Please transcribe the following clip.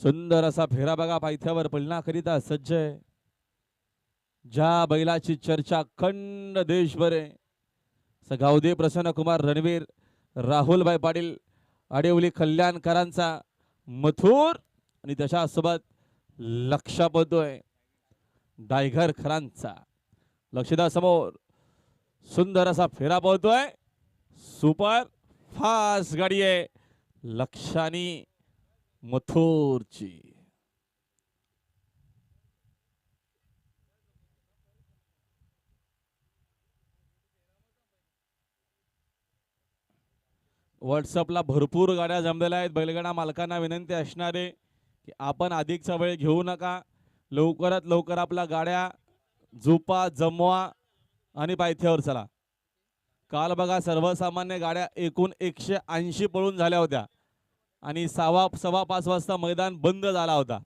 सुंदर असा फेरा बघा पायथ्यावर पळण्याकरिता सज्ज आहे. ज्या बैलाची चर्चा अखंड देशभर आहे. गावदे प्रसन्न कुमार रणवीर राहुलभाई पाटील आडेवली कल्याणकरांचा मथुर आणि त्याच्यासोबत लक्ष पळतोय डायगर खरांचा. लक्षदा समोर सुंदर असा फेरा पळतोय. सुपर फास्ट गाडी आहे लक्षानी मथुरची. व्हॉट्सअपला भरपूर गाड्या जमलेल्या आहेत. बैलगाडा मालकांना विनंती असणार आहे की आपण अधिकचा वेळ घेऊ नका. लवकरात लवकर आपल्या गाड्या झोपा जमवा आणि पायथ्यावर चला. काल बघा सर्वसामान्य गाड्या एकूण 180 पळून झाल्या होत्या आणि 5:15 वाजता मैदान बंद झाला होता.